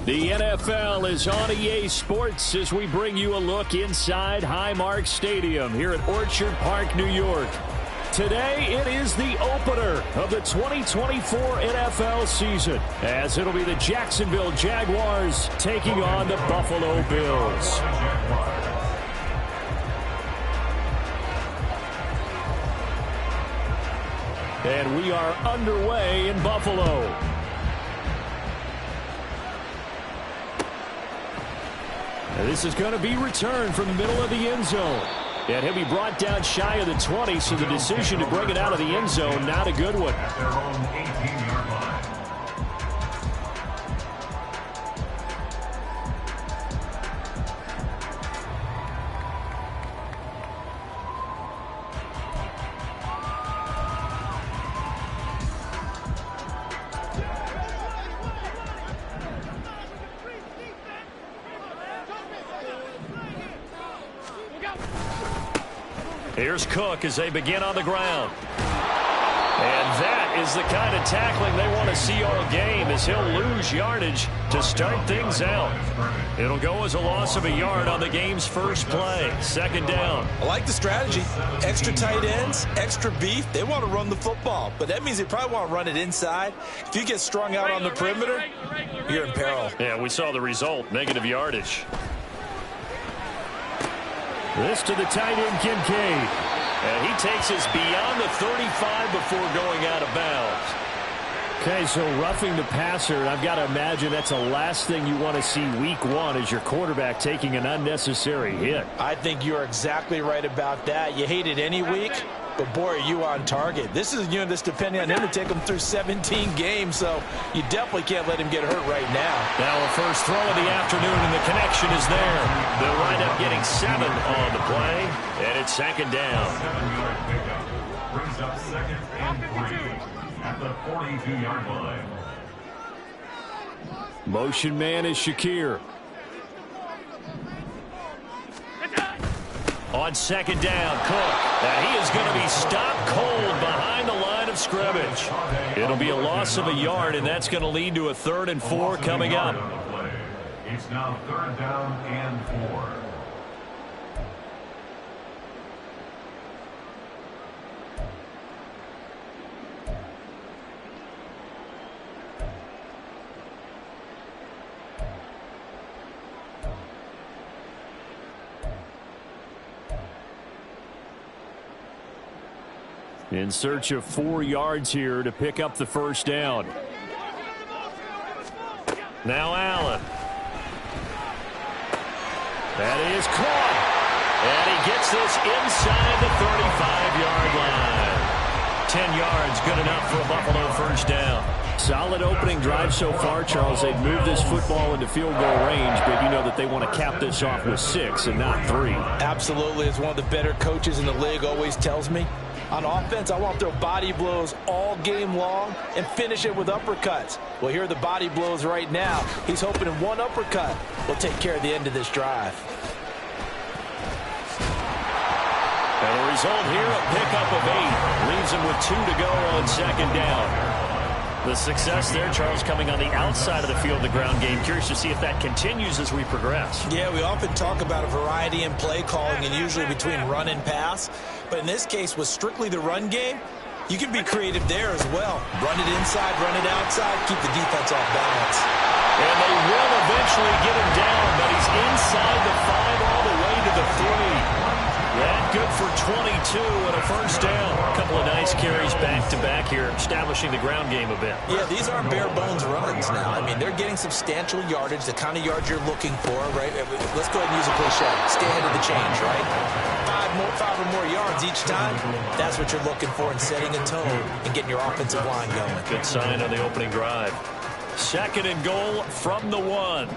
The NFL is on EA Sports as we bring you a look inside Highmark Stadium here at Orchard Park, New York. Today, it is the opener of the 2024 NFL season, as it'll be the Jacksonville Jaguars taking on the Buffalo Bills. And we are underway in Buffalo. This is going to be returned from the middle of the end zone. And he'll be brought down shy of the 20, so the decision to bring it out of the end zone, not a good one. At their own 18-yard line. Here's Cook as they begin on the ground. And that is the kind of tackling they want to see all game, as he'll lose yardage to start things out. It'll go as a loss of a yard on the game's first play. Second down. I like the strategy. Extra tight ends, extra beef. They want to run the football, but that means they probably want to run it inside. If you get strung out on the perimeter, you're in peril. Yeah, we saw the result, negative yardage. This to the tight end, Kincaid. And he takes us beyond the 35 before going out of bounds. Okay, so roughing the passer, and I've got to imagine that's the last thing you want to see week one, is your quarterback taking an unnecessary hit. I think you're exactly right about that. You hate it any week, but boy, are you on target. This is a unit that's depending on him to take him through 17 games, so you definitely can't let him get hurt right now. Now a first throw of the afternoon, and the connection is there. They'll wind up getting 7 on the play, and it's second down. 7-yard pickup brings up second and 3 at the 42-yard line. Motion man is Shakir. On second down, Cook. Now he is going to be stopped cold behind the line of scrimmage. It'll be a loss of a yard, and that's going to lead to a 3rd and 4 coming up. It's now 3rd down and 4. In search of 4 yards here to pick up the first down. Now Allen. That is caught. And he gets this inside the 35-yard line. 10 yards, good enough for a Buffalo first down. Solid opening drive so far, Charles. They've moved this football into field goal range, but you know that they want to cap this off with 6 and not 3. Absolutely. As one of the better coaches in the league always tells me, on offense, I want to throw body blows all game long and finish it with uppercuts. Well, here are the body blows right now. He's hoping in one uppercut will take care of the end of this drive. And the result here, a pickup of 8. Leaves him with 2 to go on second down. The success there, Charles, coming on the outside of the field, the ground game. Curious to see if that continues as we progress. Yeah, we often talk about a variety in play calling and usually between run and pass. But in this case, with strictly the run game, you can be creative there as well. Run it inside, run it outside, keep the defense off balance. And they will eventually get him down, but he's inside the 5 all the way to the 3. That good for 22 and a first down. A couple of nice carries back-to-back here, establishing the ground game a bit. Yeah, these aren't bare-bones runs now. I mean, they're getting substantial yardage, the kind of yards you're looking for, right? Let's go ahead and use a cliche. Stay ahead of the change, right? 5 or more yards each time. That's what you're looking for in setting a tone and getting your offensive line going. Good sign on the opening drive. Second and goal from the 1.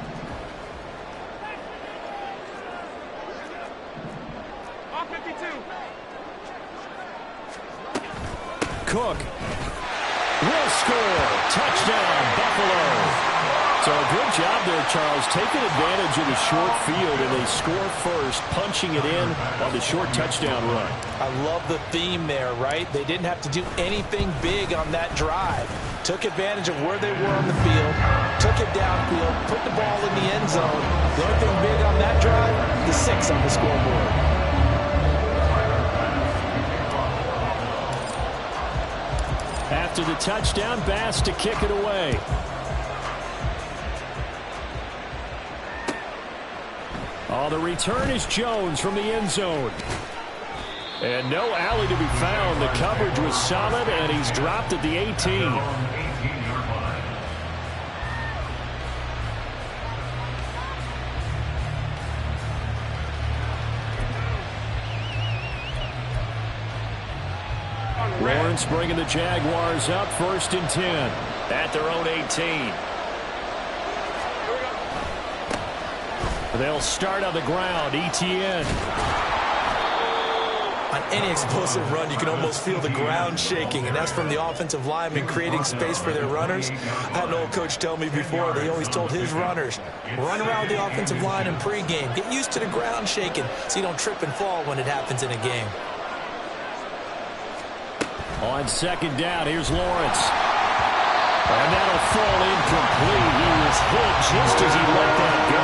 Cook will score. Touchdown, Buffalo. So a good job there, Charles, taking advantage of the short field, and they score first, punching it in on the short touchdown run. I love the theme there, right? They didn't have to do anything big on that drive. Took advantage of where they were on the field, took it downfield, put the ball in the end zone. The only thing big on that drive, the 6 on the scoreboard. After the touchdown, Bass to kick it away. Oh, the return is Jones from the end zone. And no alley to be found. The coverage was solid, and he's dropped at the 18. Lawrence bringing the Jaguars up, 1st and 10 at their own 18. They'll start on the ground. Etienne. On any explosive run, you can almost feel the ground shaking, and that's from the offensive linemen creating space for their runners. I had an old coach tell me before, they always told his runners, run around the offensive line in pregame. Get used to the ground shaking so you don't trip and fall when it happens in a game. On 2nd down, here's Lawrence. And that'll fall incomplete. He was hit just as he let that go.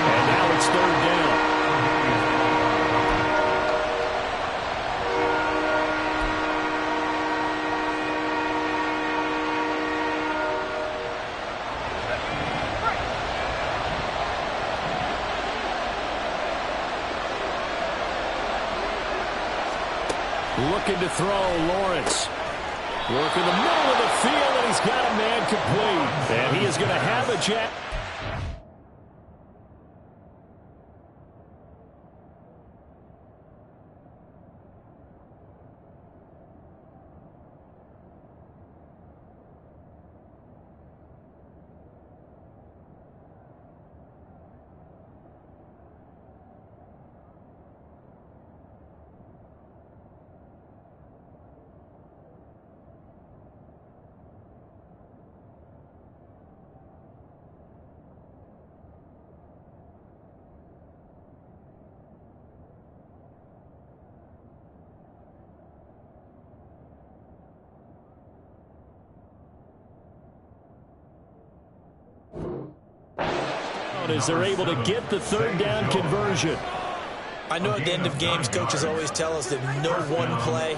And now it's 3rd down. Looking to throw, Lawrence. Work in the middle of the field, and he's got a man complete. And he is going to have a jack. As they're able to get the 3rd down conversion. I know at the end of games, coaches always tell us that no one play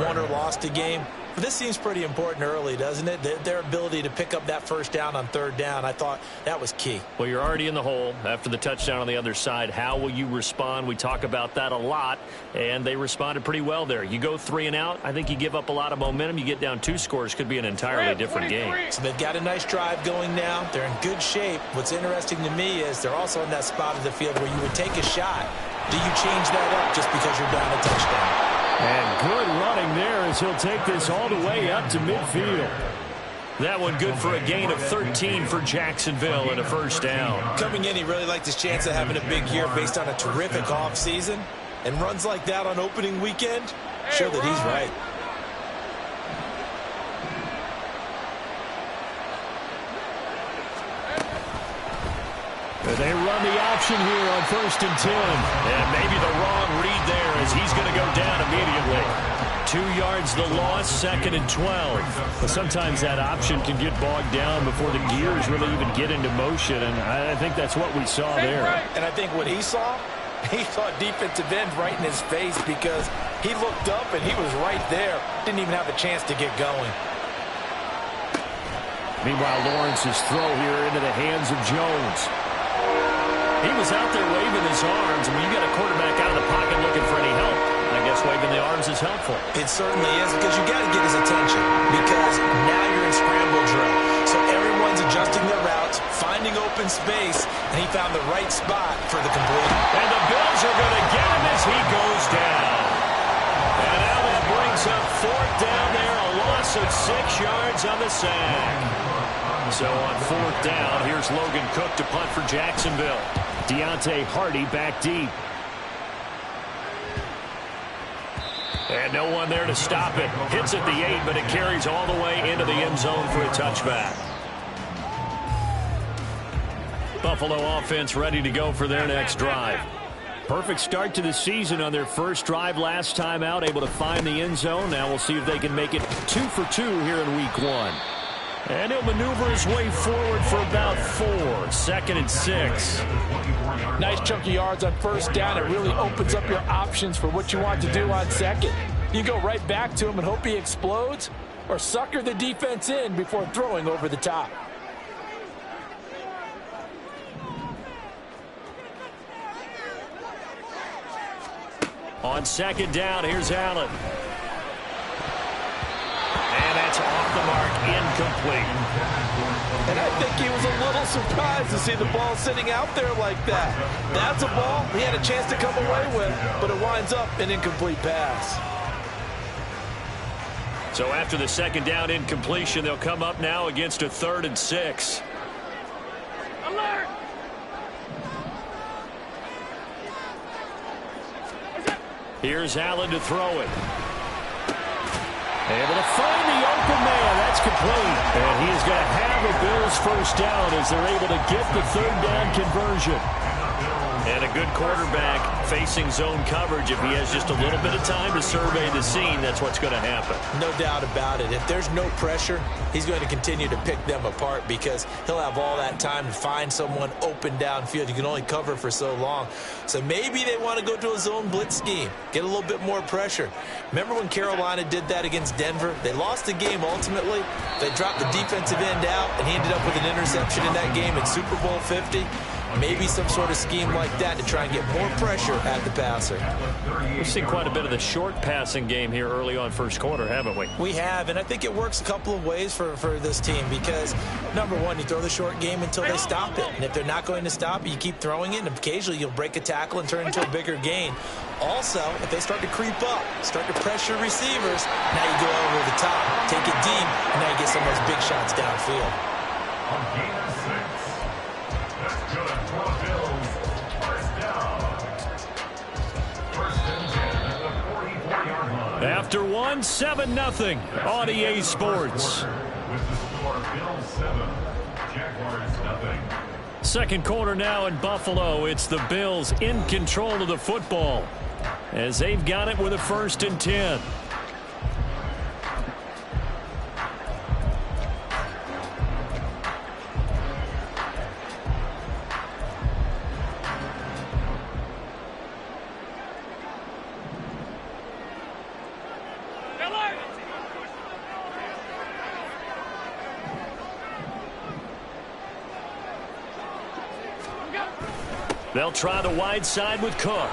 won or lost a game. But this seems pretty important early, doesn't it? Their ability to pick up that 1st down on 3rd down, I thought that was key. Well, you're already in the hole after the touchdown on the other side. How will you respond? We talk about that a lot, and they responded pretty well there. You go 3 and out, I think you give up a lot of momentum. You get down 2 scores, could be an entirely different game. So they've got a nice drive going now. They're in good shape. What's interesting to me is they're also in that spot of the field where you would take a shot. Do you change that up just because you're down a touchdown? And good running there as he'll take this all the way up to midfield. That one good for a gain of 13 for Jacksonville and a 1st down. Coming in, he really liked his chance of having a big year based on a terrific offseason. And runs like that on opening weekend show that he's right. They run the option here on 1st and 10. And maybe the wrong read there as he's going to go down immediately. 2 yards the loss, 2nd and 12. But sometimes that option can get bogged down before the gears really even get into motion, and I think that's what we saw there. And I think what he saw defensive end right in his face because he looked up and he was right there. Didn't even have a chance to get going. Meanwhile, Lawrence's throw here into the hands of Jones. He was out there waving his arms. I mean, you got a quarterback out of the pocket looking for any help. I guess waving the arms is helpful. It certainly is because you got to get his attention because now you're in scramble drill. So everyone's adjusting their routes, finding open space, and he found the right spot for the complete. And the Bills are going to get him as he goes down. And now that brings up 4th down there, a loss of 6 yards on the sack. So on 4th down, here's Logan Cook to punt for Jacksonville. Deontay Hardy back deep. And no one there to stop it. Hits at the 8, but it carries all the way into the end zone for a touchback. Buffalo offense ready to go for their next drive. Perfect start to the season on their first drive last time out, able to find the end zone. Now we'll see if they can make it 2 for 2 here in week 1. And he'll maneuver his way forward for about 4. 2nd and 6. Nice chunk of yards on first down. It really opens up your options for what you want to do on second. You go right back to him and hope he explodes, or sucker the defense in before throwing over the top. On 2nd down, here's Allen. And that's off the mark, incomplete. And I think he was a little surprised to see the ball sitting out there like that. That's a ball he had a chance to come away with, but it winds up an incomplete pass. So after the 2nd down incompletion, they'll come up now against a 3rd and 6. Alert! Here's Allen to throw it. Able to find the open man. That's complete. And he is going to have a Bills first down as they're able to get the 3rd down conversion. And a good quarterback facing zone coverage. If he has just a little bit of time to survey the scene, that's what's going to happen. No doubt about it. If there's no pressure, he's going to continue to pick them apart because he'll have all that time to find someone open downfield. You can only cover for so long. So maybe they want to go to a zone blitz scheme, get a little bit more pressure. Remember when Carolina did that against Denver? They lost the game ultimately. They dropped the defensive end out, and he ended up with an interception in that game in Super Bowl 50. Maybe some sort of scheme like that to try and get more pressure at the passer. We've seen quite a bit of the short passing game here early on first quarter, haven't we? We have, and I think it works a couple of ways for this team because, number one, you throw the short game until they stop it. And if they're not going to stop it, you keep throwing it, and occasionally you'll break a tackle and turn into a bigger gain. Also, if they start to creep up, start to pressure receivers, now you go over the top, take it deep, and now you get some of those big shots downfield. On gain of 6. That's good for the Bills. First down. 1st and 10 at the 44-yard line. After 7-0 on EA Sports. With the score, Bills 7, Jaguars 0. 2nd quarter now in Buffalo. It's the Bills in control of the football as they've got it with a 1st and 10. They'll try the wide side with Cook.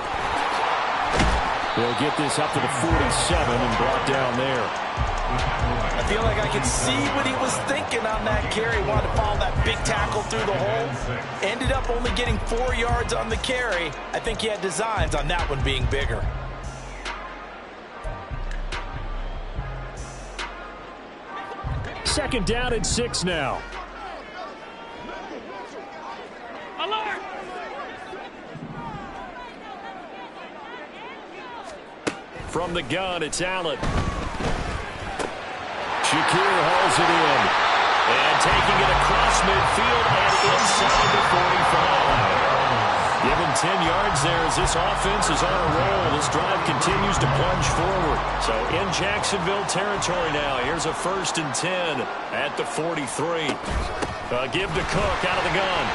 They'll get this up to the 47 and brought down there. I feel like I could see what he was thinking on that carry. Wanted to follow that big tackle through the hole. Ended up only getting 4 yards on the carry. I think he had designs on that one being bigger. Second down and 6 now. Alert! From the gun, it's Allen. Shakir hauls it in. And taking it across midfield and inside the 45. Given 10 yards there as this offense is on a roll. This drive continues to plunge forward. So in Jacksonville territory now. Here's a 1st and 10 at the 43. Give to Cook out of the gun.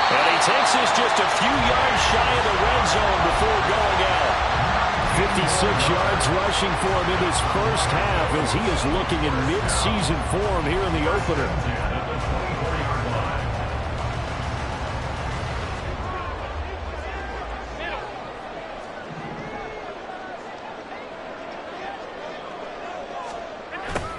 And he takes this just a few yards shy of the red zone before going out. 56 yards rushing for him in his first half as he is looking in mid-season form here in the opener.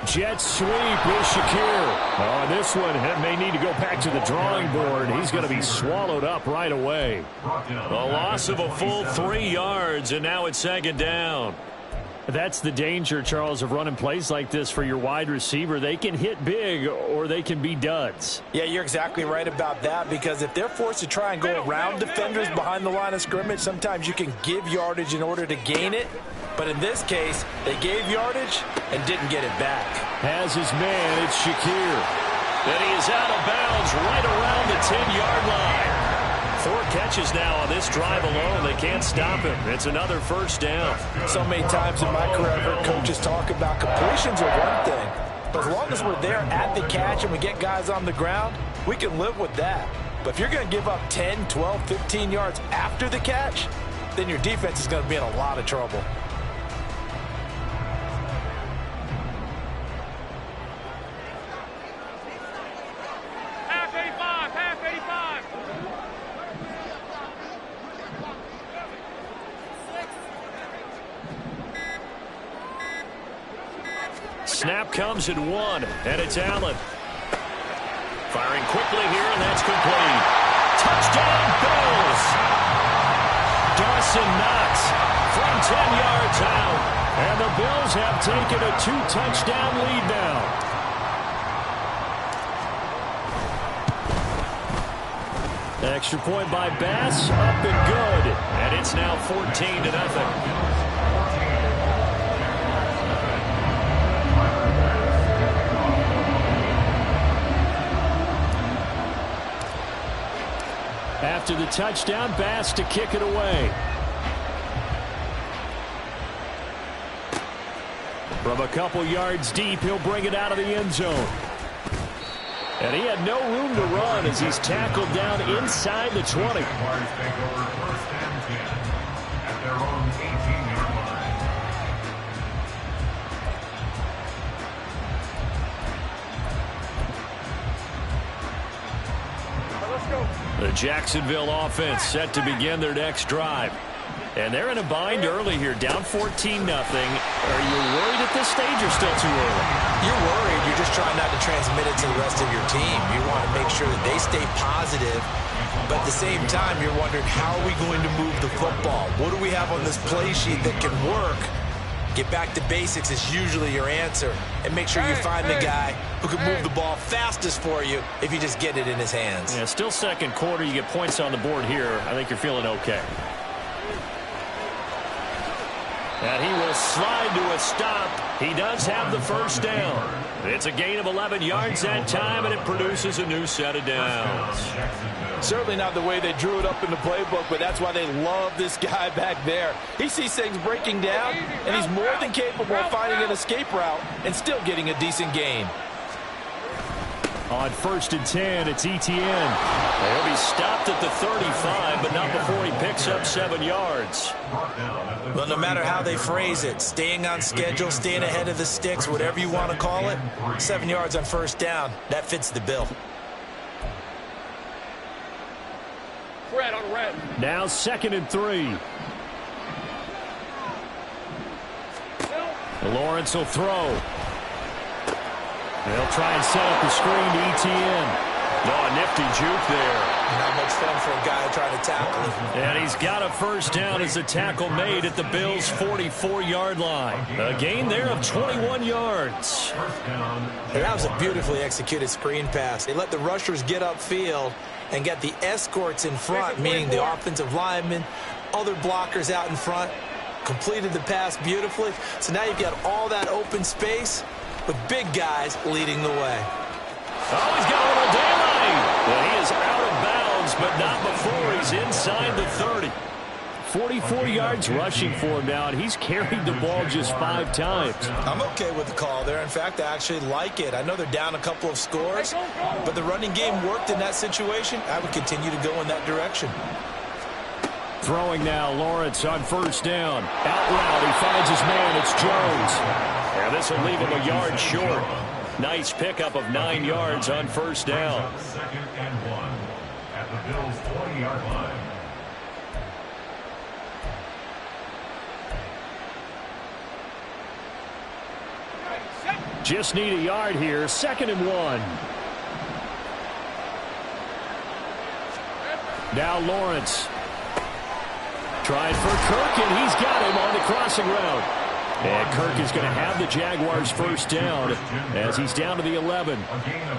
Jet sweep with Shakir. Oh, this one may need to go back to the drawing board. He's going to be swallowed up right away. A loss of a full 3 yards, and now it's 2nd down. That's the danger, Charles, of running plays like this for your wide receiver. They can hit big or they can be duds. Yeah, you're exactly right about that, because if they're forced to try and go around defenders behind the line of scrimmage, sometimes you can give yardage in order to gain it. But in this case, they gave yardage and didn't get it back. Has his man, it's Shakir. And he is out of bounds right around the 10-yard line. 4 catches now on this drive alone. They can't stop him. It's another first down. So many times in my career, I've heard coaches talk about completions are one thing. But as long as we're there at the catch and we get guys on the ground, we can live with that. But if you're going to give up 10, 12, 15 yards after the catch, then your defense is going to be in a lot of trouble. Half 85, half 85. Snap comes at 1, and it's Allen. Firing quickly here, and that's complete. Touchdown, Bills! Dawson Knox from 10 yards out. And the Bills have taken a 2-touchdown lead now. Extra point by Bass, up and good. And it's now 14-0. After the touchdown, Bass to kick it away. From a couple yards deep, he'll bring it out of the end zone. And he had no room to run as he's tackled down inside the 20. The Jacksonville offense set to begin their next drive. And they're in a bind early here, down 14-0. Are you worried at this stage or still too early? You're worried. You're just trying not to transmit it to the rest of your team. You want to make sure that they stay positive. But at the same time, you're wondering, how are we going to move the football? What do we have on this play sheet that can work? Get back to basics is usually your answer. And make sure you find the guy who can move the ball fastest for you if you just get it in his hands. Yeah, still second quarter. You get points on the board here. I think you're feeling okay. And he will slide to a stop. He does have the first down. It's a gain of 11 yards that time, and it produces a new set of downs. Certainly not the way they drew it up in the playbook, but that's why they love this guy back there. He sees things breaking down, and he's more than capable of finding an escape route and still getting a decent gain. On 1st and 10, it's Etienne. He'll be stopped at the 35, but not before he picks up 7 yards. Well, no matter how they phrase it, staying on schedule, staying ahead of the sticks, whatever you want to call it, 7 yards on first down, that fits the bill. Red on red. Now 2nd and 3. Lawrence will throw. They'll try and set up the screen to Etienne. Oh, a nifty juke there. Not much fun for a guy trying to tackle him. And he's got a first down as the tackle made at the Bills' 44-yard line. A gain there of 21 yards. And that was a beautifully executed screen pass. They let the rushers get upfield and get the escorts in front, meaning the offensive linemen, other blockers out in front, completed the pass beautifully. So now you've got all that open space with big guys leading the way. Oh, he's got a little daylight. Well, he is out of bounds, but not before he's inside the 30. 44 yards rushing for him now, and he's carried the ball just 5 times. I'm okay with the call there. In fact, I actually like it. I know they're down a couple of scores, but the running game worked in that situation. I would continue to go in that direction. Throwing now, Lawrence on first down. Out route, he finds his man. It's Jones. And this will leave him a yard short. Nice pickup of 9 yards on first down. 2nd and 1 at the Bills' 40-yard line. Just need a yard here. 2nd and 1. Now Lawrence. Trying for Kirk, and he's got him on the crossing route. And Kirk is going to have the Jaguars first down as he's down to the 11.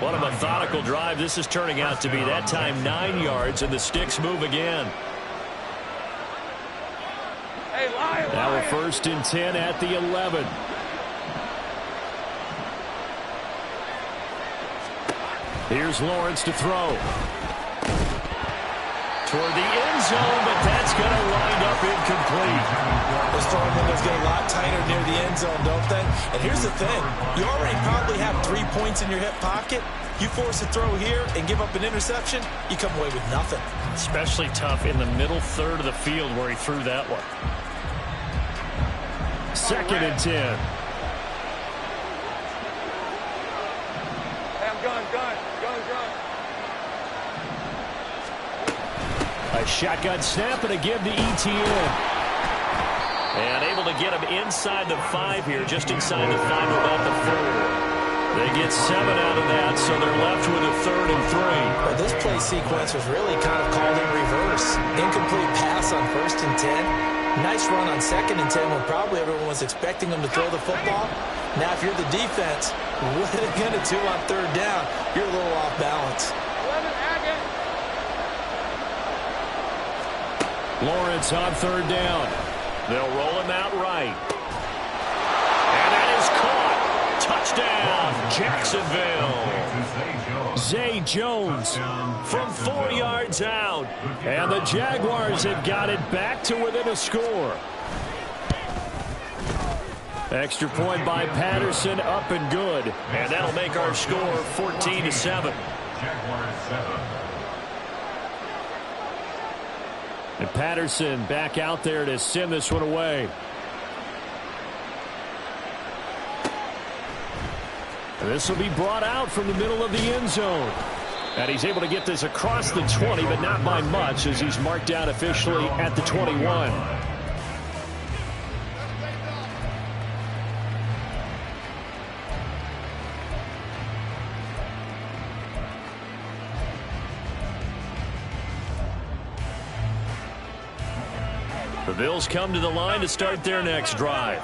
What a methodical drive this is turning out to be. That time 9 yards, and the sticks move again. Now a 1st and 10 at the 11. Here's Lawrence to throw. Toward the end zone, but that's going to wind up incomplete. Those throwing windows get a lot tighter near the end zone, don't they? And here's the thing. You already probably have 3 points in your hip pocket. You force a throw here and give up an interception, you come away with nothing. Especially tough in the middle third of the field where he threw that one. 2nd and 10. Hey, I'm gun. A shotgun snap and a give to ETN. And able to get him inside the 5 here, just inside the 5, about the 4. They get 7 out of that, so they're left with a 3rd and 3. Well, this play sequence was really kind of called in reverse. Incomplete pass on 1st and 10. Nice run on 2nd and 10 when probably everyone was expecting him to throw the football. Now, if you're the defense, what are they going to do on 3rd down? You're a little off balance. Lawrence on 3rd down. They'll roll him out right. And that is caught. Touchdown, Jacksonville. Zay Jones from 4 yards out. And the Jaguars have got it back to within a score. Extra point by Patterson, up and good. And that'll make our score 14-7. Jaguars 7. And Patterson back out there to send this one away. And this will be brought out from the middle of the end zone. And he's able to get this across the 20, but not by much, as he's marked down officially at the 21. The Bills come to the line to start their next drive.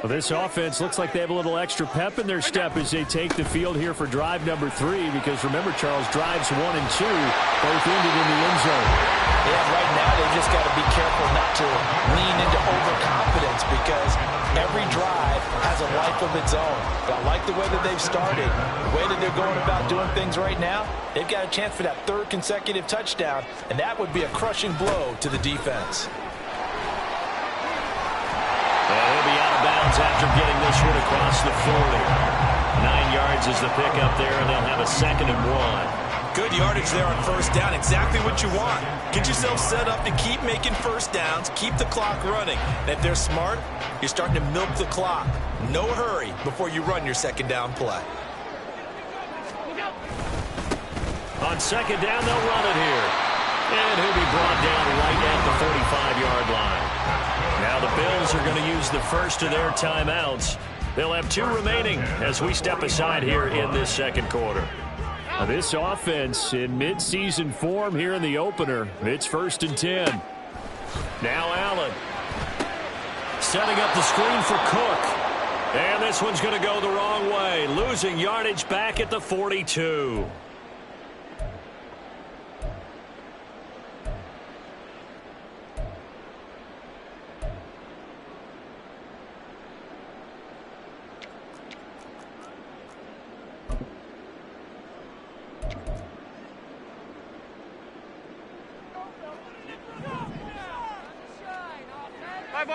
Well, this offense looks like they have a little extra pep in their step as they take the field here for drive number 3, because remember, Charles, drives 1 and 2 both ended in the end zone. Yeah, right now they've just got to be careful not to lean into overconfidence, because every drive has a life of its own. But I like the way that they've started, the way that they're going about doing things right now. They've got a chance for that 3rd consecutive touchdown, and that would be a crushing blow to the defense. He'll be out of bounds after getting this one across the 40. 9 yards is the pickup there, and they'll have a 2nd and 1. Good yardage there on 1st down. Exactly what you want. Get yourself set up to keep making 1st downs, keep the clock running. And if they're smart, you're starting to milk the clock. No hurry before you run your 2nd down play. On 2nd down, they'll run it here. And he'll be brought down right at the 45-yard line. Now the Bills are going to use the first of their timeouts. They'll have 2 remaining as we step aside here in this 2nd quarter. Now this offense in midseason form here in the opener. It's 1st and 10. Now Allen setting up the screen for Cook. And this one's going to go the wrong way. Losing yardage back at the 42.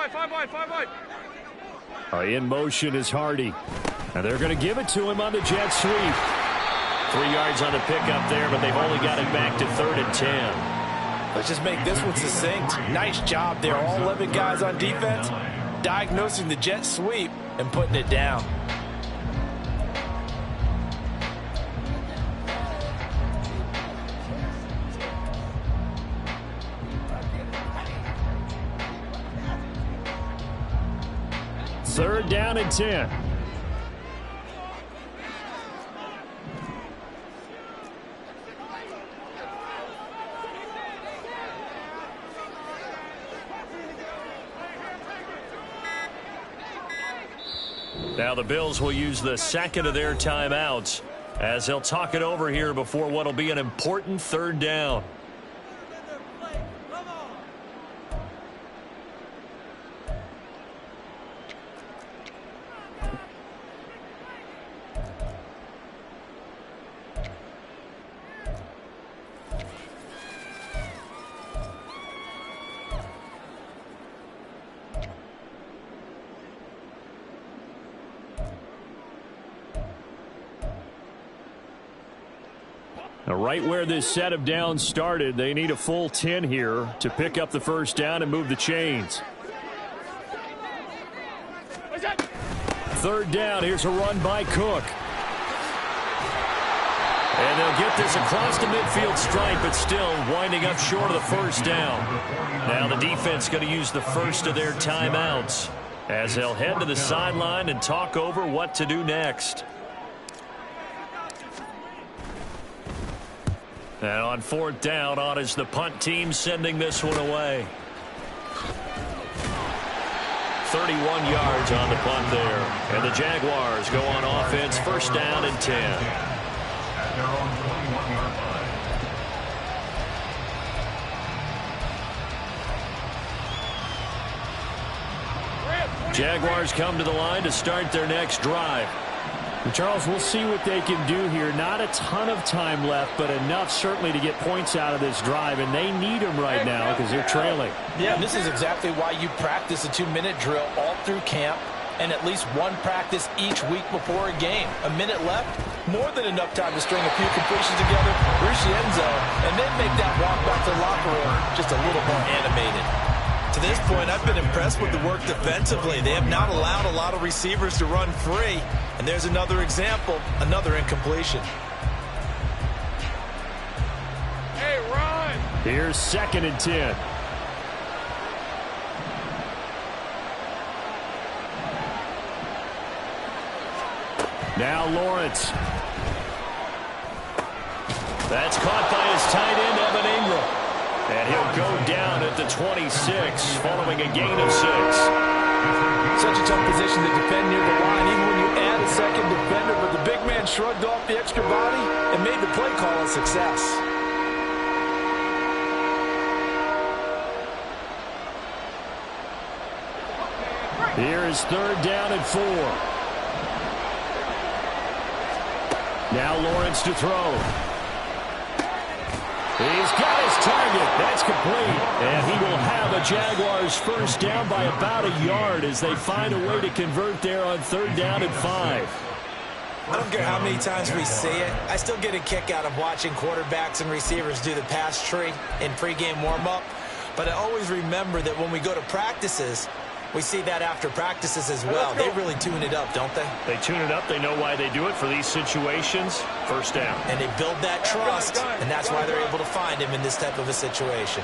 Five wide. In motion is Hardy. And they're going to give it to him on the jet sweep. 3 yards on the pickup there, but they've only got it back to 3rd and 10. Let's just make this one succinct. Nice job there. All 11 guys on defense diagnosing the jet sweep and putting it down. Third down and 10. Now the Bills will use the second of their timeouts as they'll talk it over here before what will be an important third down. Now, right where this set of downs started, they need a full 10 here to pick up the first down and move the chains. Third down, here's a run by Cook. And they'll get this across the midfield stripe, but still winding up short of the first down. Now the defense going to use the first of their timeouts as they'll head to the sideline and talk over what to do next. And on fourth down, on is the punt team sending this one away. 31 yards on the punt there. And the Jaguars go on offense, first down and 10. At their own 21-yard line. Jaguars come to the line to start their next drive. Charles, we'll see what they can do here. Not a ton of time left, but enough certainly to get points out of this drive, and they need them right now because they're trailing. Yeah, this is exactly why you practice a 2-minute drill all through camp and at least one practice each week before a game. A minute left, more than enough time to string a few completions together, reach the end zone, and then make that walk back to the locker room just a little more animated. To this point, I've been impressed with the work defensively. They have not allowed a lot of receivers to run free. And there's another example, another incompletion. Hey, run! Here's second and 10. Now Lawrence. That's caught by his tight end, Evan Ingram. And he'll go down at the 26 following a gain of 6. Such a tough position to defend near the line, even when you add a second defender. But the big man shrugged off the extra body and made the play call a success. Here is third down and 4. Now Lawrence to throw. He's got his target. That's complete. And he will have a Jaguars first down by about a yard as they find a way to convert there on third down and 5. I don't care how many times we see it. I still get a kick out of watching quarterbacks and receivers do the pass tree in pregame warm-up. But I always remember that when we go to practices, we see that after practices as well. They really tune it up, don't they? They tune it up. They know why they do it for these situations. First down. And they build that trust, and that's why they're able to find him in this type of a situation.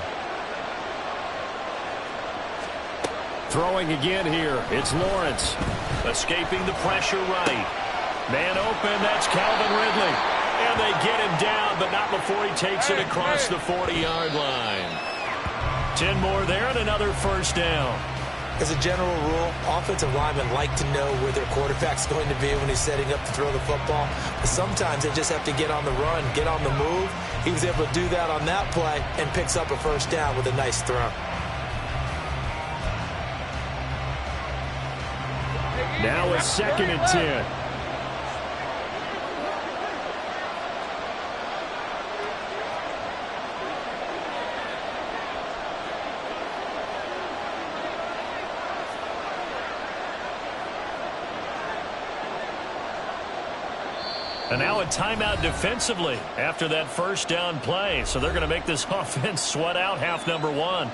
Throwing again here. It's Lawrence. Escaping the pressure right. Man open. That's Calvin Ridley. And they get him down, but not before he takes it across the 40-yard line. 10 more there and another first down. As a general rule, offensive linemen like to know where their quarterback's going to be when he's setting up to throw the football. But sometimes they just have to get on the run, get on the move. He was able to do that on that play and picks up a first down with a nice throw. Now a second and 10. And now a timeout defensively after that first down play. So they're going to make this offense sweat out half number 1.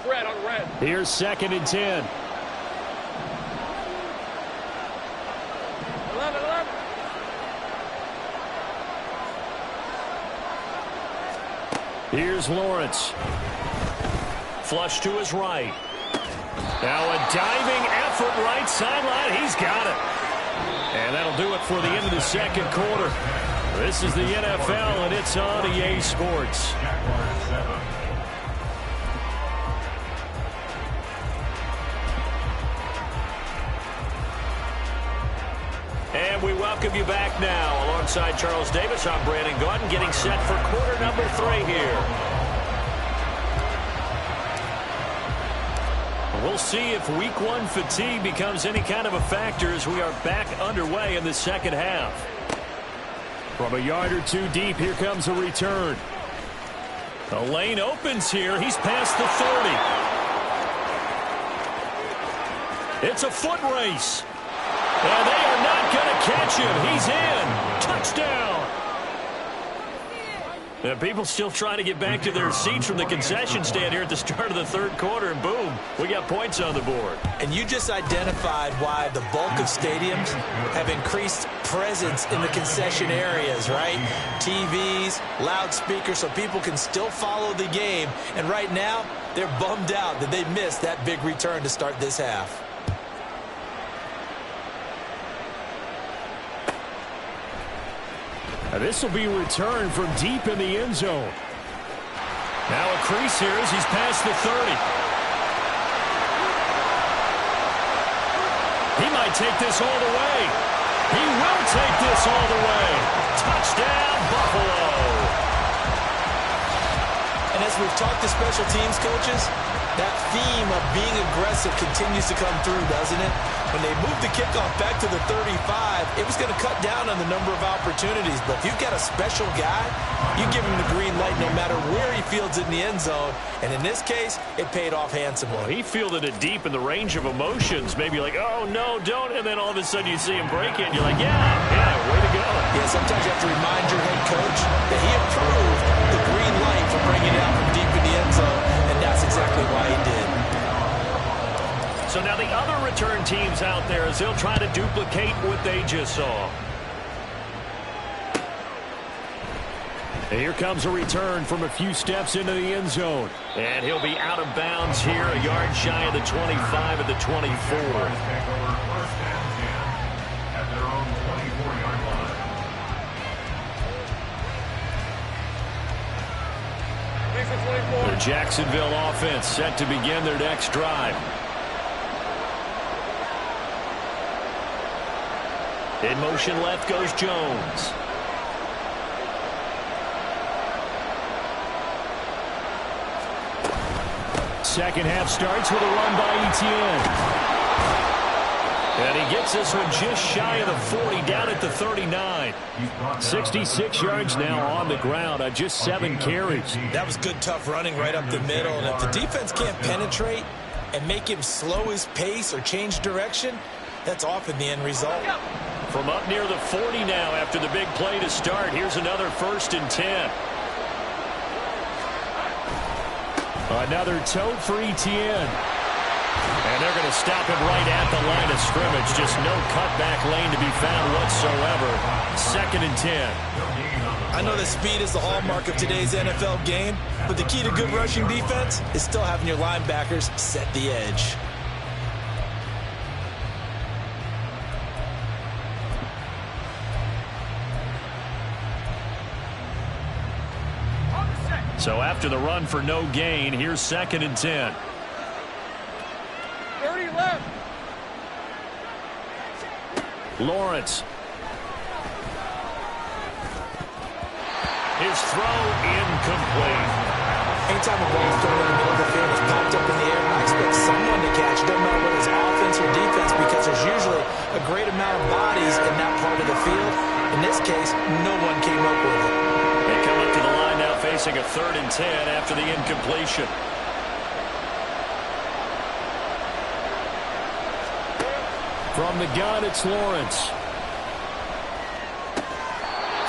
Red on red. Here's second and 10. 11. Here's Lawrence. Flush to his right. Now a diving foot right sideline. He's got it. And that'll do it for the end of the second quarter. This is the NFL, and it's on EA Sports. And we welcome you back now. Alongside Charles Davis, I'm Brandon Gordon, getting set for quarter number 3 here. We'll see if week 1 fatigue becomes any kind of a factor as we are back underway in the second half. From a yard or two deep, here comes a return. The lane opens here. He's past the 30. It's a foot race. And they are not going to catch him. He's in. Touchdown. People still trying to get back to their seats from the concession stand here at the start of the third quarter, and boom, we got points on the board. And you just identified why the bulk of stadiums have increased presence in the concession areas, right? TVs, loudspeakers, so people can still follow the game. And right now, they're bummed out that they missed that big return to start this half. This will be returned from deep in the end zone. Now a crease here as he's past the 30. He might take this all the way. He will take this all the way. Touchdown, Buffalo. And as we've talked to special teams coaches, that theme of being aggressive continues to come through, doesn't it? When they moved the kickoff back to the 35, it was going to cut down on the number of opportunities. But if you've got a special guy, you give him the green light no matter where he fields it in the end zone. And in this case, it paid off handsomely. Well, he fielded it deep in the range of emotions. Maybe like, oh, no, don't. And then all of a sudden you see him break it. And you're like, yeah, way to go. Yeah, sometimes you have to remind your head coach that he approved the green light for bringing it out from deep in the end zone. And that's exactly why he did. So now the other return teams out there as they'll try to duplicate what they just saw. And here comes a return from a few steps into the end zone. And he'll be out of bounds here, a yard shy of the 25 at the 24. At their own 24-yard line. The Jacksonville offense set to begin their next drive. In motion left goes Jones. Second half starts with a run by Etienne. And he gets this one just shy of the 40, down at the 39. 66 yards now on the ground on just 7 carries. That was good, tough running right up the middle. And if the defense can't penetrate and make him slow his pace or change direction, that's often the end result. From up near the 40 now after the big play to start. Here's another 1st and 10. Another tote for Etienne. And they're going to stop him right at the line of scrimmage. Just no cutback lane to be found whatsoever. 2nd and 10. I know that speed is the hallmark of today's NFL game, but the key to good rushing defense is still having your linebackers set the edge. So after the run for no gain, here's 2nd and 10. 30 left. Lawrence. His throw incomplete. Anytime a ball is thrown in the middle of the field, it's popped up in the air, I expect someone to catch it. Doesn't matter whether it's offense or defense, because there's usually a great amount of bodies in that part of the field. In this case, no one came up with it. They come up to the line now facing a 3rd and 10 after the incompletion. From the gun, it's Lawrence.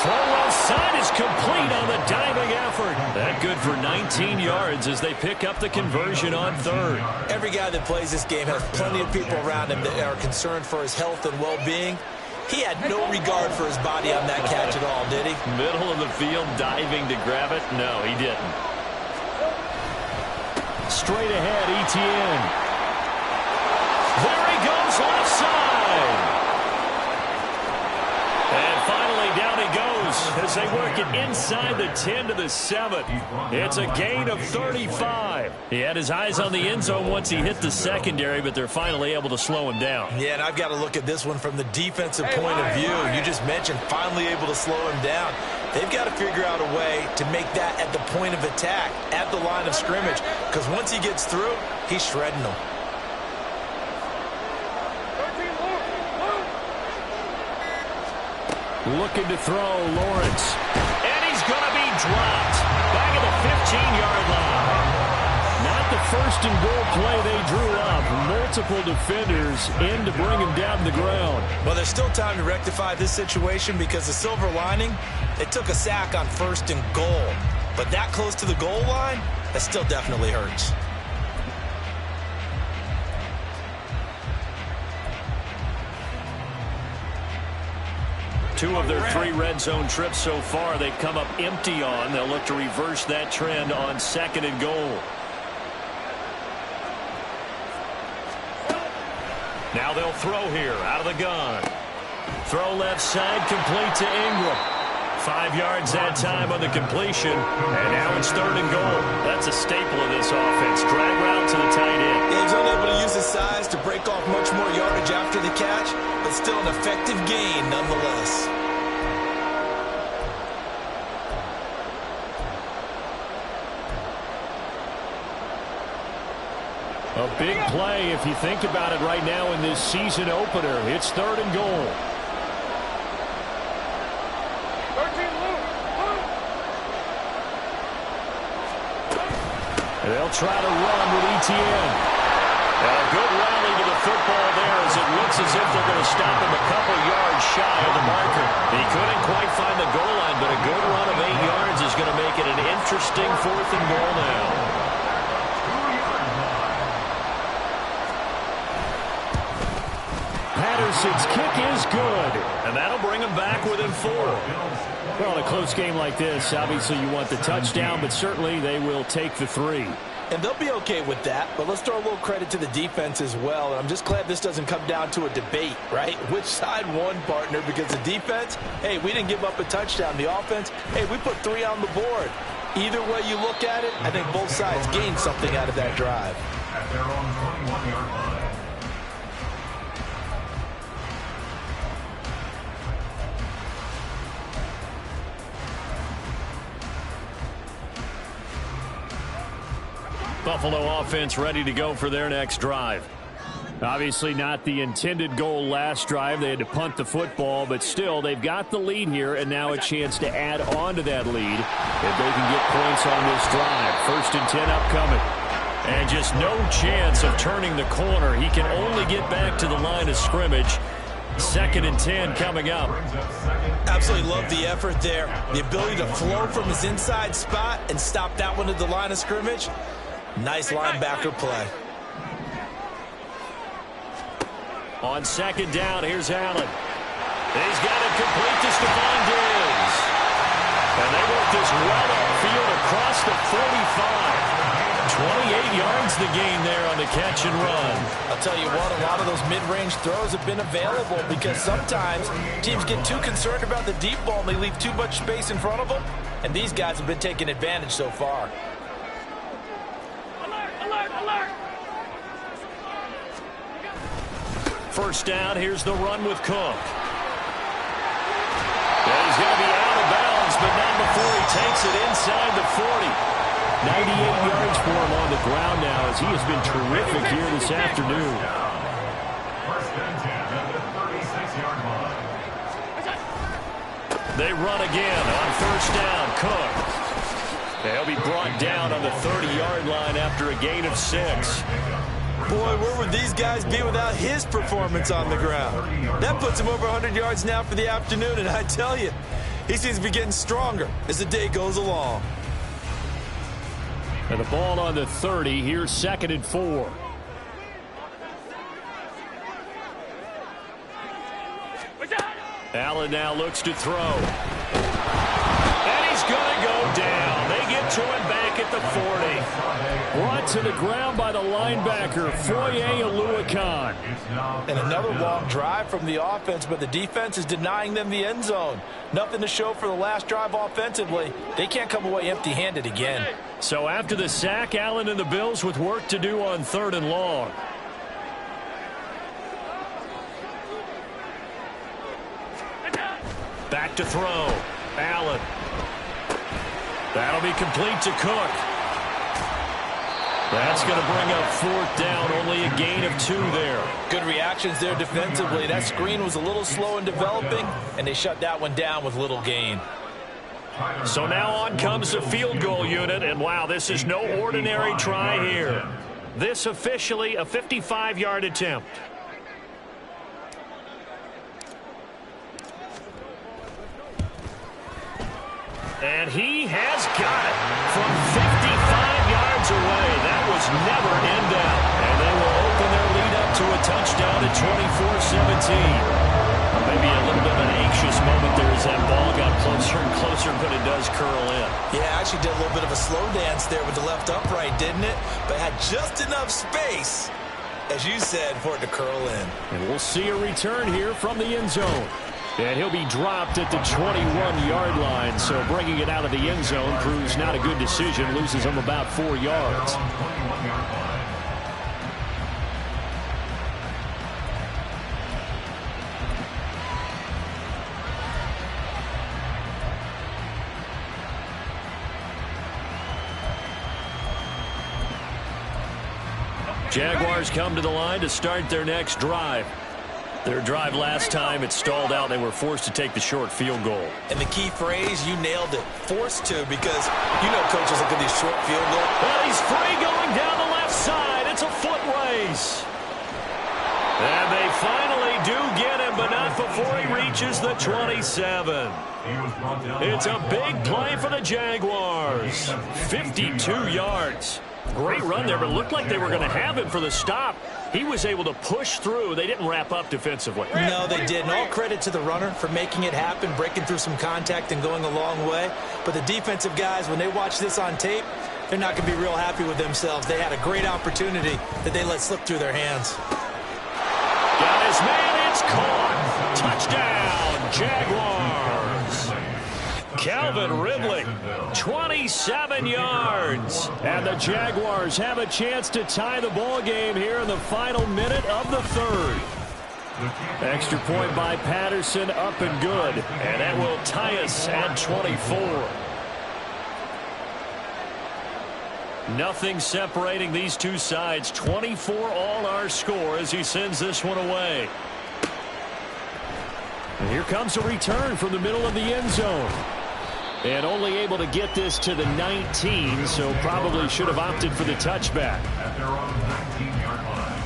Throw outside is complete on the diving effort. That good for 19 yards as they pick up the conversion on 3rd. Every guy that plays this game has plenty of people around him that are concerned for his health and well-being. He had no regard for his body on that catch at all, did he? Middle of the field, diving to grab it? No, he didn't. Straight ahead, Etienne. There he goes. goes left side. And finally, down he goes as they work it inside the 10 to the 7. It's a gain of 35. He had his eyes on the end zone once he hit the secondary, but they're finally able to slow him down. Yeah, and I've got to look at this one from the defensive point of view. You just mentioned finally able to slow him down. They've got to figure out a way to make that at the point of attack, at the line of scrimmage, because once he gets through, he's shredding them. Looking to throw, Lawrence. And he's going to be dropped. Back at the 15-yard line. Not the first and goal play they drew up. Multiple defenders in to bring him down to the ground. Well, there's still time to rectify this situation because the silver lining, they took a sack on first and goal. But that close to the goal line, that still definitely hurts. Two of their 3 red zone trips so far they've come up empty on. They'll look to reverse that trend on second and goal. Now they'll throw here out of the gun. Throw left side, complete to Ingram. 5 yards that time on the completion. And now it's third and goal. That's a staple of this offense. Drag route to the tight end. Yeah, he's unable to use his size to break off much more yardage after the catch, but still an effective gain nonetheless. A big play if you think about it right now in this season opener. It's third and goal. They'll try to run with Etienne. And a good rally to the football there as it looks as if they're going to stop him a couple yards shy of the marker. He couldn't quite find the goal line, but a good run of 8 yards is going to make it an interesting fourth and goal now. Patterson's kick is good, and that'll bring him back within 4. Well, in a close game like this, obviously you want the touchdown, but certainly they will take the 3. And they'll be okay with that, but let's throw a little credit to the defense as well. And I'm just glad this doesn't come down to a debate, right? Which side won, partner? Because the defense, hey, we didn't give up a touchdown. The offense, hey, we put 3 on the board. Either way you look at it, I think both sides gained something out of that drive. At their own 21-yard line. Buffalo offense ready to go for their next drive. Obviously not the intended goal last drive. They had to punt the football, but still they've got the lead here and now a chance to add on to that lead if they can get points on this drive. 1st and 10 upcoming. And just no chance of turning the corner. He can only get back to the line of scrimmage. 2nd and 10 coming up. Absolutely love the effort there. The ability to flow from his inside spot and stop that one at the line of scrimmage. Nice linebacker play. On 2nd down, here's Allen. He's got it complete to Stephon Diggs. And they work this well upfield across the 45. 28 yards the gain there on the catch and run. I'll tell you what, a lot of those mid-range throws have been available because sometimes teams get too concerned about the deep ball and they leave too much space in front of them. And these guys have been taking advantage so far. First down, here's the run with Cook. And he's going to be out of bounds, but not before he takes it inside the 40. 98 yards for him on the ground now as he has been terrific here this afternoon. First and 10 at the 36-yard line. They run again on first down. Cook. They'll be brought down on the 30-yard line after a gain of 6. Boy, where would these guys be without his performance on the ground? That puts him over 100 yards now for the afternoon, and I tell you, he seems to be getting stronger as the day goes along. And the ball on the 30. Here's 2nd and 4. Allen now looks to throw. And he's going to go down. They get to him back at the 40. Brought to the ground by the linebacker, Foye Oluwakan. And another long drive from the offense, but the defense is denying them the end zone. Nothing to show for the last drive offensively. They can't come away empty-handed again. So after the sack, Allen and the Bills with work to do on 3rd and long. Back to throw. Allen. That'll be complete to Cook. That's going to bring up 4th down. Only a gain of 2 there. Good reactions there defensively. That screen was a little slow in developing, and they shut that one down with little gain. So now on comes the field goal unit, and wow, this is no ordinary try here. This officially a 55-yard attempt. And he has got it from 55 yards away. That was never in doubt. And they will open their lead up to a touchdown at 24-17. Maybe a little bit of an anxious moment there as that ball got closer and closer, but it does curl in. Yeah, actually did a little bit of a slow dance there with the left upright, didn't it? But had just enough space, as you said, for it to curl in. And we'll see a return here from the end zone. And he'll be dropped at the 21-yard line. So bringing it out of the end zone proves not a good decision. Loses him about 4 yards. Jaguars come to the line to start their next drive. Their drive last time, it stalled out. They were forced to take the short field goal. And the key phrase, you nailed it, forced to, because you know coaches look at these short field goals. Well, he's free going down the left side. It's a foot race. And they finally do get him, but not before he reaches the 27. It's a big play for the Jaguars. 52 yards. Great run there, but it looked like they were going to have him for the stop. He was able to push through. They didn't wrap up defensively. No, they didn't. All credit to the runner for making it happen, breaking through some contact and going a long way. But the defensive guys, when they watch this on tape, they're not going to be real happy with themselves. They had a great opportunity that they let slip through their hands. Got his man. It's caught. Touchdown, Jaguars. Calvin Ridley, 27 yards. And the Jaguars have a chance to tie the ball game here in the final minute of the 3rd. Extra point by Patterson, up and good. And that will tie us at 24. Nothing separating these two sides. 24 all our score as he sends this one away. And here comes a return from the middle of the end zone. And only able to get this to the 19, so probably should have opted for the touchback. At their own 19-yard line.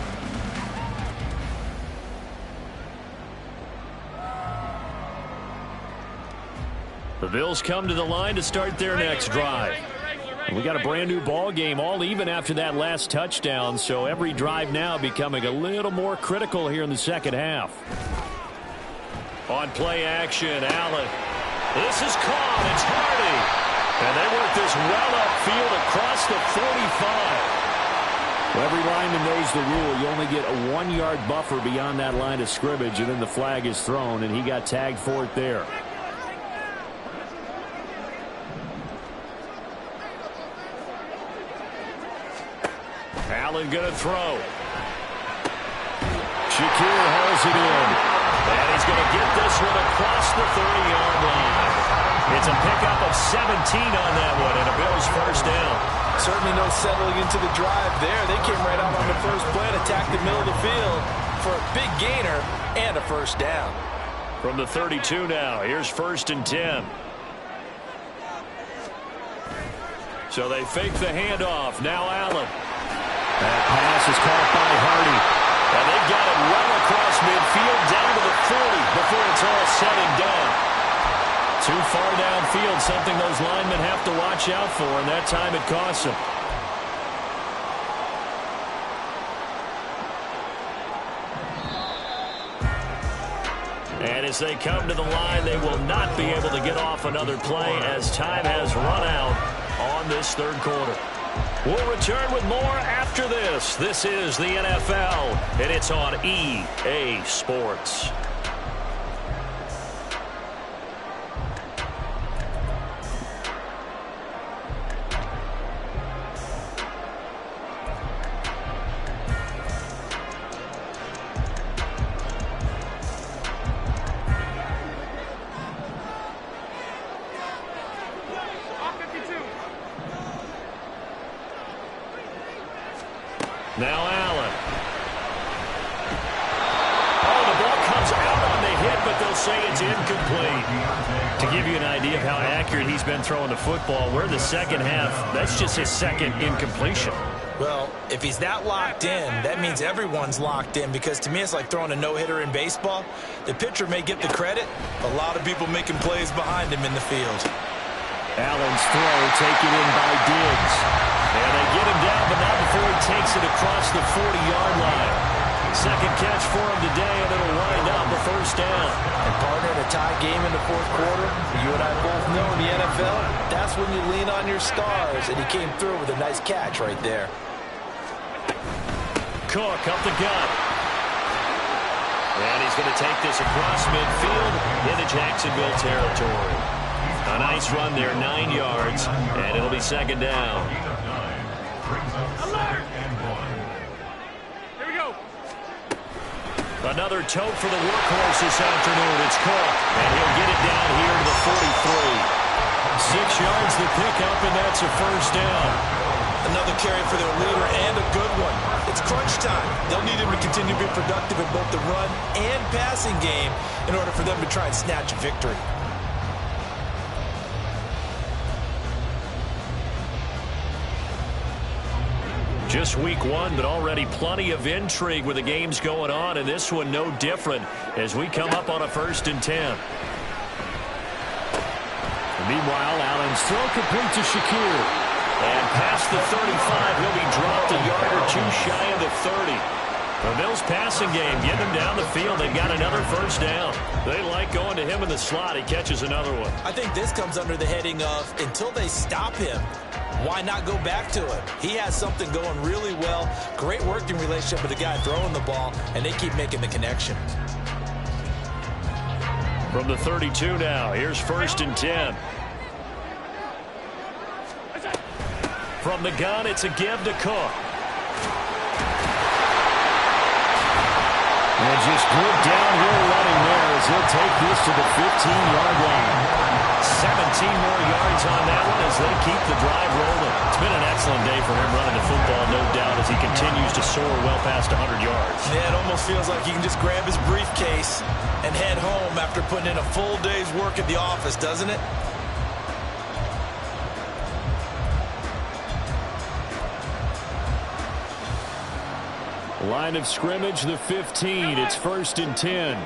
The Bills come to the line to start their next drive. We got a brand new ball game, all even after that last touchdown, so every drive now becoming a little more critical here in the second half. On play action, Allen. This is caught. It's Hardy. And they work this well upfield across the 45. Well, every lineman knows the rule. You only get a 1-yard buffer beyond that line of scrimmage, and then the flag is thrown, and he got tagged for it there. Allen going to throw. Shakir hauls it in. And he's going to get this one across the 30-yard line. It's a pickup of 17 on that one, and a Bills first down. Certainly no settling into the drive there. They came right out on the first play and attacked the middle of the field for a big gainer and a first down. From the 32 now, here's 1st and 10. So they fake the handoff. Now Allen. That pass is caught by Hardy. And they've got it well across midfield down to the 40 before it's all said and done. Too far downfield, something those linemen have to watch out for, and that time it costs them. And as they come to the line, they will not be able to get off another play as time has run out on this 3rd quarter. We'll return with more after this. This is the NFL, and it's on EA Sports. Now Allen. Oh, the ball comes out on the hit, but they'll say it's incomplete. To give you an idea of how accurate he's been throwing the football, we're in the second half. That's just his second incompletion. Well, if he's that locked in, that means everyone's locked in, because to me it's like throwing a no-hitter in baseball. The pitcher may get the credit, a lot of people making plays behind him in the field. Allen's throw taken in by Diggs. And they get him down, but not before he takes it across the 40-yard line. Second catch for him today, and it'll wind up a first down. And partner, in a tie game in the fourth quarter, you and I both know in the NFL, that's when you lean on your stars, and he came through with a nice catch right there. Cook up the gut. And he's going to take this across midfield into Jacksonville territory. A nice run there, 9 yards, and it'll be second down. Alert! Here we go. Another tote for the workhorse this afternoon. It's Cook, and he'll get it down here to the 43. 6 yards to pick up, and that's a first down. Another carry for their leader, and a good one. It's crunch time. They'll need him to continue to be productive in both the run and passing game in order for them to try and snatch a victory. Just week one, but already plenty of intrigue with the games going on, and this one no different as we come up on a 1st and 10. And meanwhile, Allen's throw complete to Shakir. And past the 35, he'll be dropped a yard or two shy of the 30. The Bills' passing game, getting them down the field. They've got another first down. They like going to him in the slot. He catches another one. I think this comes under the heading of, until they stop him, why not go back to it? He has something going really well. Great working relationship with the guy throwing the ball, and they keep making the connection. From the 32 now, here's 1st and 10. From the gun, it's a give to Cook. And just good downhill running there as he'll take this to the 15-yard line. 17 more yards on that one as they keep the drive rolling. It's been an excellent day for him running the football, no doubt, as he continues to soar well past 100 yards. Yeah, it almost feels like he can just grab his briefcase and head home after putting in a full day's work at the office, doesn't it? Line of scrimmage, the 15. It's 1st and 10.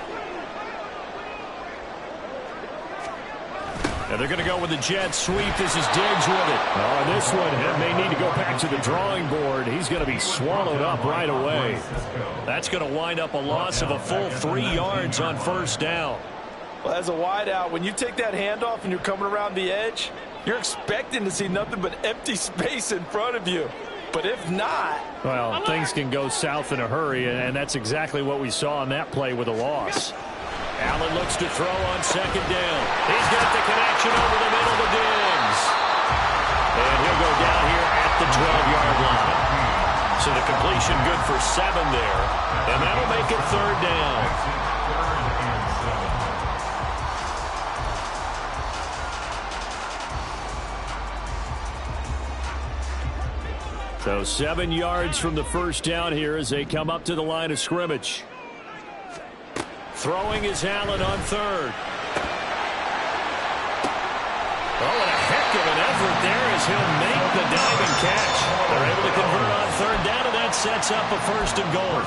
And they're going to go with the jet sweep. This is Diggs with it. Oh, this one may need to go back to the drawing board. He's going to be swallowed up right away. That's going to wind up a loss of a full 3 yards on first down. Well, as a wideout, when you take that handoff and you're coming around the edge, you're expecting to see nothing but empty space in front of you. But if not... Well, things can go south in a hurry, and that's exactly what we saw on that play with a loss. Allen looks to throw on second down. He's got the connection over the middle to Diggs. And he'll go down here at the 12-yard line. So the completion good for 7 there. And that'll make it 3rd down. So 7 yards from the first down here as they come up to the line of scrimmage. Throwing is Allen on 3rd. Oh, and a heck of an effort there as he'll make the diving catch. They're able to convert on 3rd down, and that sets up a 1st and goal.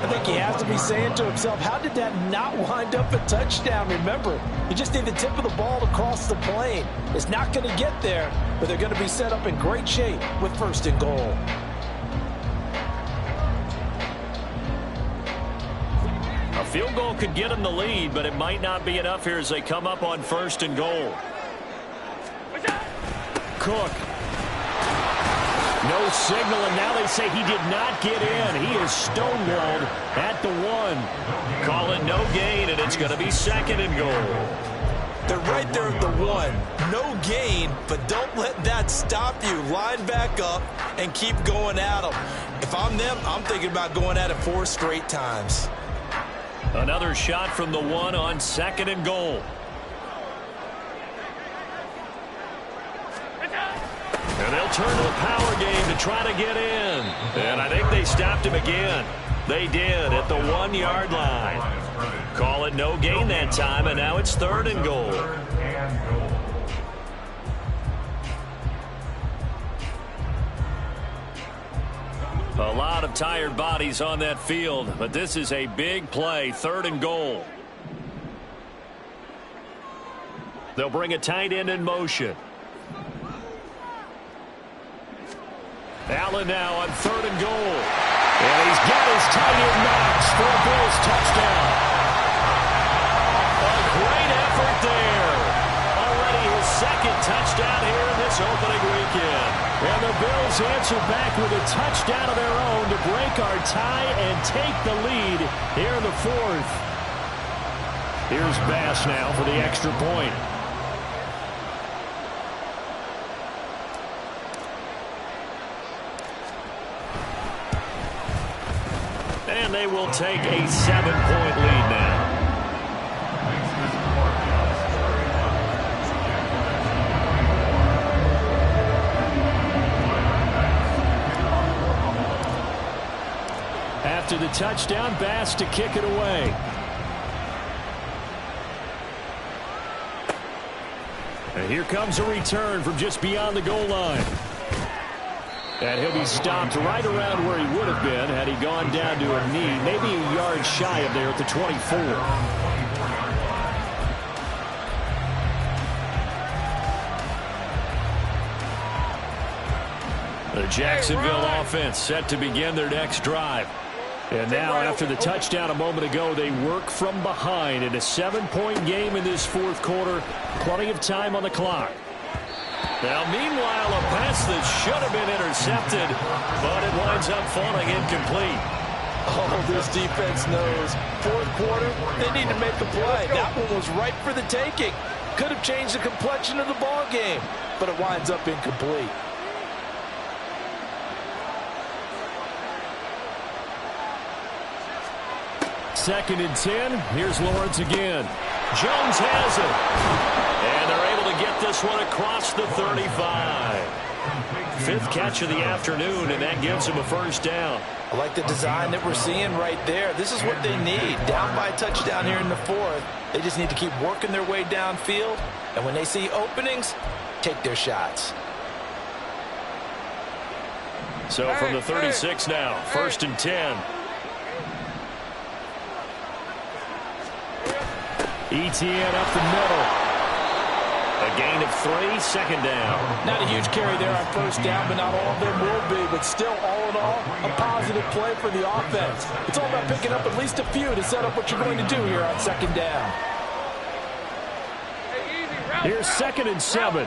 I think he has to be saying to himself, how did that not wind up a touchdown? Remember, you just need the tip of the ball to cross the plane. It's not going to get there, but they're going to be set up in great shape with 1st and goal. A field goal could get them the lead, but it might not be enough here as they come up on 1st and goal. Cook. No signal, and now they say he did not get in. He is stonewalled at the 1. Call it no gain, and it's going to be 2nd and goal. They're right there at the 1. No gain, but don't let that stop you. Line back up and keep going at them. If I'm them, I'm thinking about going at it 4 straight times. Another shot from the 1 on 2nd and goal. And they'll turn to a power game to try to get in. And I think they stopped him again. They did at the 1-yard line. Call it no gain that time, and now it's 3rd and goal. A lot of tired bodies on that field, but this is a big play, 3rd and goal. They'll bring a tight end in motion. Allen now on 3rd and goal. And he's got his tight end Knox for a Bills touchdown. A great effort there. Already his 2nd touchdown here in this opening weekend. And the Bills answer back with a touchdown of their own to break our tie and take the lead here in the 4th. Here's Bass now for the extra point. And they will take a 7-point lead now. After the touchdown, Bass to kick it away. And here comes a return from just beyond the goal line. And he'll be stopped right around where he would have been had he gone down to a knee, maybe a yard shy of there at the 24. The Jacksonville offense set to begin their next drive. And now, after the touchdown a moment ago, they work from behind in a 7-point game in this 4th quarter. Plenty of time on the clock. Now, meanwhile, a pass that should have been intercepted, but it winds up falling incomplete. Oh, this defense knows. 4th quarter, they need to make a play. That one was right for the taking. Could have changed the complexion of the ball game, but it winds up incomplete. Second and 10. Here's Lawrence again. Jones has it. And they're able to get this one across the 35. 5th catch of the afternoon, and that gives him a 1st down. I like the design that we're seeing right there. This is what they need. Down by a touchdown here in the 4th. They just need to keep working their way downfield. And when they see openings, take their shots. So from the 36 now, 1st and 10. ETN up the middle. A gain of 3, 2nd down. Not a huge carry there on 1st down, but not all of them will be. But still, all in all, a positive play for the offense. It's all about picking up at least a few to set up what you're going to do here on 2nd down. Here's 2nd and 7.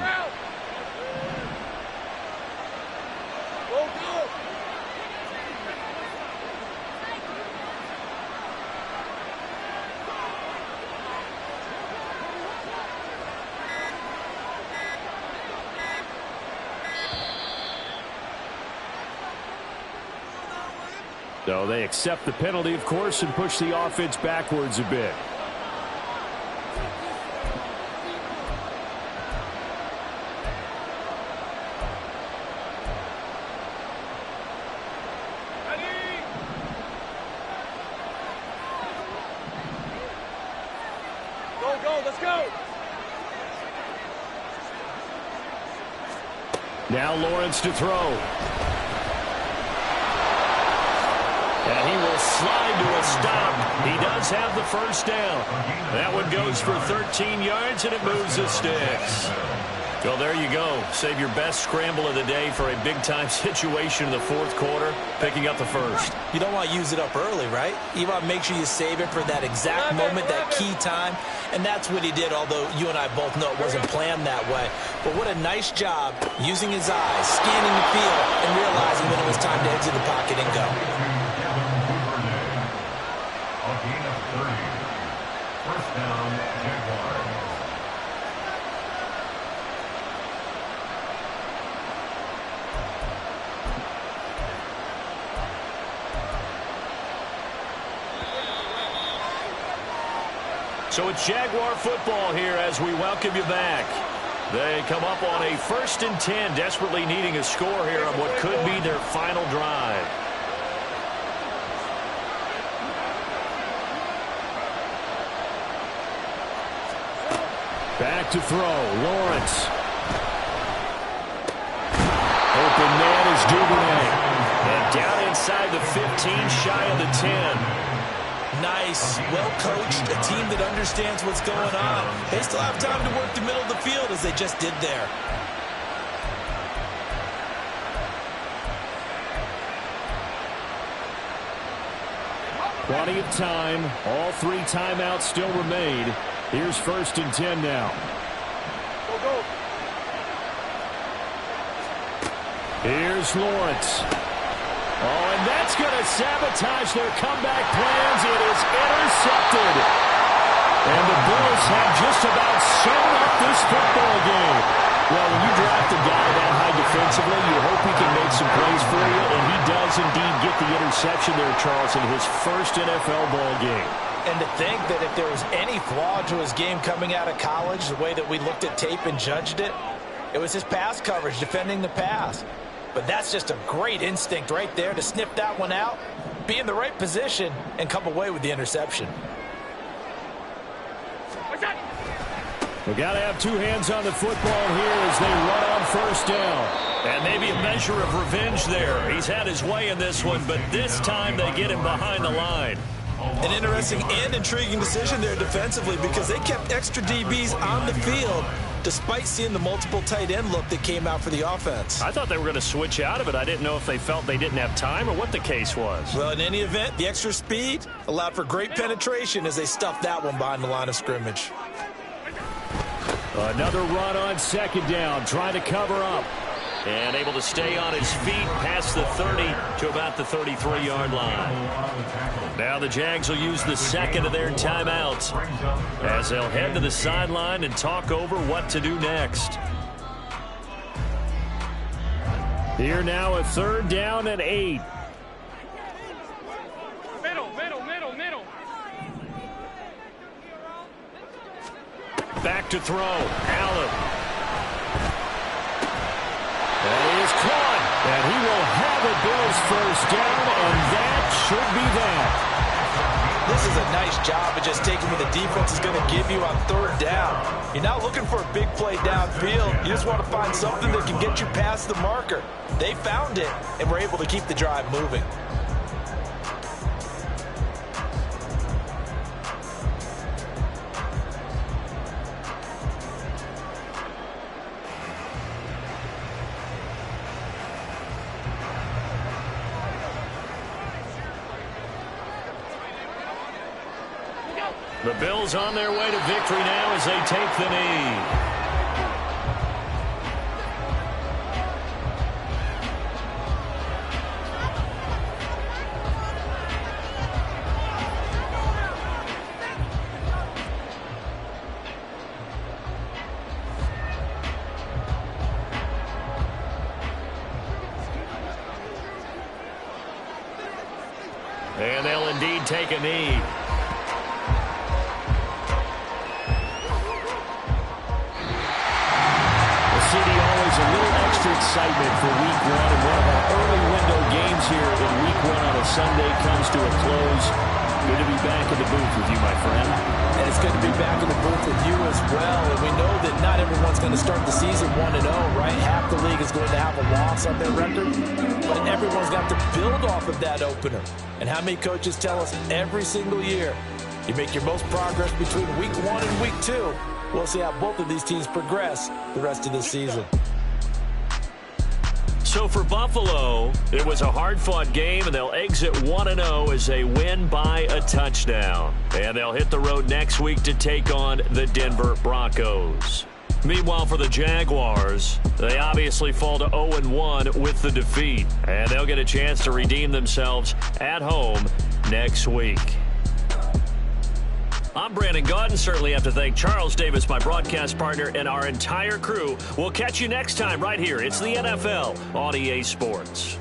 So they accept the penalty, of course, and push the offense backwards a bit. Go, let's go. Now Lawrence to throw. And he will slide to a stop. He does have the 1st down. That one goes for 13 yards, and it moves the sticks. Well, there you go. Save your best scramble of the day for a big-time situation in the fourth quarter, picking up the first. You don't want to use it up early, right? You want to make sure you save it for that exact moment, that key time. And that's what he did, although you and I both know it wasn't planned that way. But what a nice job using his eyes, scanning the field, and realizing when it was time to exit the pocket and go. A gain of 30. First down, Jaguars. So it's Jaguar football here as we welcome you back. They come up on a 1st and 10, desperately needing a score here on what could be their final drive. Back to throw, Lawrence. Open man is Duvernay. And down inside the 15, shy of the 10. Nice, well-coached, a team that understands what's going on. They still have time to work the middle of the field as they just did there. Plenty of time. All 3 timeouts still remain. Here's 1st and 10 now. Go, go. Here's Lawrence. Oh, and that's going to sabotage their comeback plans. It is intercepted. And the Bills have just about sewn up this football game. Well, when you draft a guy that high defensively, you hope he can make some plays for you, and he does indeed get the interception there, Charles, in his first NFL ball game. And to think that if there was any flaw to his game coming out of college, the way that we looked at tape and judged it, it was his pass coverage, defending the pass. But that's just a great instinct right there to sniff that one out, be in the right position, and come away with the interception. We got to have 2 hands on the football here as they run on 1st down. And maybe a measure of revenge there. He's had his way in this one, but this time they get him behind the line. An interesting and intriguing decision there defensively because they kept extra DBs on the field despite seeing the multiple tight end look that came out for the offense. I thought they were going to switch out of it. I didn't know if they felt they didn't have time or what the case was. Well, in any event, the extra speed allowed for great penetration as they stuffed that one behind the line of scrimmage. Another run on 2nd down, trying to cover up. And able to stay on his feet past the 30 to about the 33-yard line. Now the Jags will use the 2nd of their timeouts as they'll head to the sideline and talk over what to do next. Here now a 3rd down and 8. Middle. Back to throw, Allen. That is caught, and he will have it. Bills 1st down, and that should be that. This is a nice job of just taking what the defense is going to give you on 3rd down. You're not looking for a big play downfield. You just want to find something that can get you past the marker. They found it, and were able to keep the drive moving. The Bills on their way to victory now as they take the knee. And they'll indeed take a knee. Excitement for week 1, and one of our early window games here in week 1 on a Sunday comes to a close. Good to be back in the booth with you, my friend. And it's good to be back in the booth with you as well. And we know that not everyone's going to start the season 1-0, right? Half the league is going to have a loss on their record. But everyone's got to build off of that opener. And how many coaches tell us every single year, you make your most progress between week 1 and week 2. We'll see how both of these teams progress the rest of this season. So for Buffalo, it was a hard-fought game, and they'll exit 1-0 as they win by a touchdown. And they'll hit the road next week to take on the Denver Broncos. Meanwhile, for the Jaguars, they obviously fall to 0-1 with the defeat. And they'll get a chance to redeem themselves at home next week. I'm Brandon Gaudin. Certainly have to thank Charles Davis, my broadcast partner, and our entire crew. We'll catch you next time right here. It's the NFL on EA Sports.